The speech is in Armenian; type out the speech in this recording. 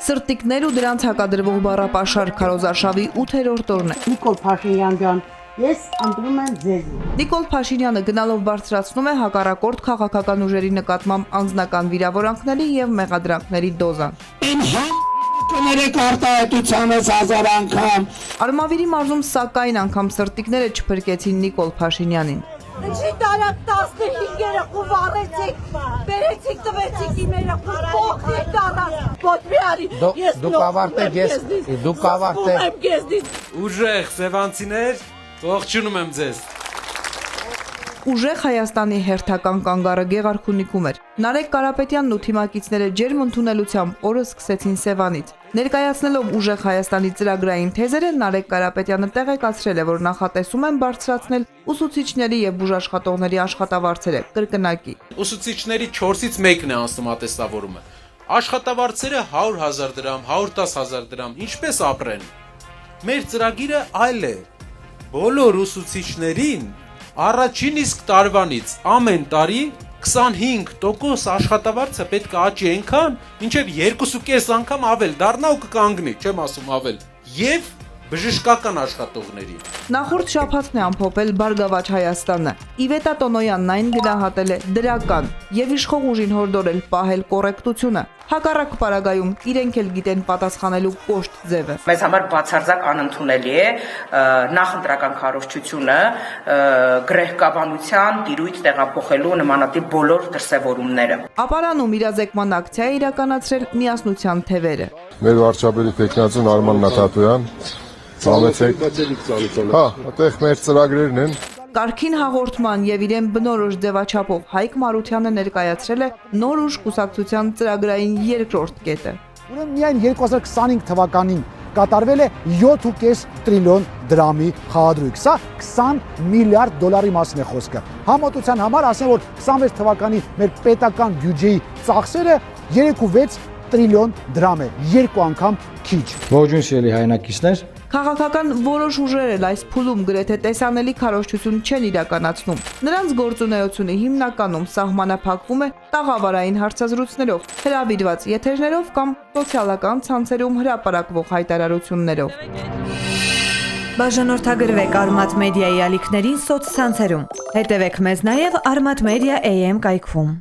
Սրտիկներ ու դրանց հակադրվող բառապաշար քարոզարշավի 8-րդ օրն է։ Նիկոլ Փաշինյան ջան, ես ընտրում եմ ձեզ։ Նիկոլ Փաշինյանը գնալով բարձրացնում է հակառակորդ քաղաքական ուժերի նկատմամբ անձնական վիրավորանքների եւ մեղադրանքների դոզան։ Կներեք արտահայտությանս 1000 անգամ։ Արմավիրի մարզում սակայն անգամ սրտիկները չփրկեցին Նիկոլ Փաշինյանին։ Ինչի տարակ 15 երեխու վառեցիք, բերեցիք տվեցիք իմ երեխու փոխեք տարակ, ոդմիարի, Դուք ավարտեք, դուք ավարտեք։ Ուժեղ սևանցիներ, ողջունում եմ ձեզ։ Ուժեղ Հայաստանի հերթական կանգառը Գեղարքունիքում էր։ Նարեկ Կարապետյանն ու թիմակիցները ջերմ ընդունելությամբ օրը սկսեցին Սևանից։ Ներկայացնելով Ուժեղ Հայաստանի ծրագրային թեզերը Նարեկ Կարապետյանը տեղեկացրել է, որ նախատեսում են բարձրացնել ուսուցիչների եւ բուժաշխատողների աշխատավարձերը կրկնակի։ Ուսուցիչների 4-ից 1-ն է անցնում ատեստավորումը։ Աշխատավարձերը 100,000 դրամ, 110,000 դրամ, ինչպես ապրեն։ Մեր ծրագիրը այլ է։ Բոլոր ուսուցիչներին առաջին իսկ տարվանից ամեն տարի 25% աշխատավարձը պետք է աճի այնքան, մինչև 2.5 անգամ ավել դառնա ու կկանգնի, չեմ ասում ավել։ Եվ բժշկական աշխատողների։ Նախորդ շաբաթն է ամփոփել Բարգավաճ Հայաստանը։ Իվետա Տոնոյանն այն գնահատել է դրական եւ իշխող ուժին հորդորել պահել կոռեկտությունը։ Հակառակ պարագայում իրենք էլ գիտեն պատասխանելու կոշտ ձևը։ Մեզ համար բացարձակ անընդունելի է նախընտրական քարոզչությունը գրեհկաբանության տիրույթ տեղափոխելու նմանատիպ բոլոր դրսևորումները։ Ապարանում իրազեկման ակցիա է իրականացրել միասնության թևերը։ Մեր վարչապետի տեխնացուն Արման Նաթատոյան, հա, այդտեղ մեր ծրագրերն են։ Կարգին հաղորդման եւ իրեն բնորոշ ձևաչափով Հայկ Մարությանը ներկայացրել է նոր ուժ կուսակցության ծրագրային երկրորդ կետը։ Ուրեմն միայն 2025 թվականին կատարվել է 7.5 տրիլիոն դրամի խաղադրույք։ Սա 20 միլիարդ դոլարի մասին է խոսքը։ Համատության համար ասեմ, որ 26 թվականի մեր պետական բյուջեի ծախսերը 3.6 տրիլիոն դրամ է, երկու անգամ քիչ։ Ողջույն սիրելի հայրենակիցներ։ Քաղաքական որոշ ուժեր էլ այս փուլում գրեթե տեսանելի քարոզչություն չեն իրականացնում։ Նրանց գործունեությունը հիմնականում սահմանափակվում է տաղավարային հարցազրույցներով, հրավիրված եթերներով կամ սոցիալական ցանցերում հրապարակվող հայտարարություններով։ Բաժանորդագրվեք Արմատ մեդիայի ալիքներին սոցցանցերում։ Հետևեք մեզ նաև Արմատ Մեդիա AM կայքում։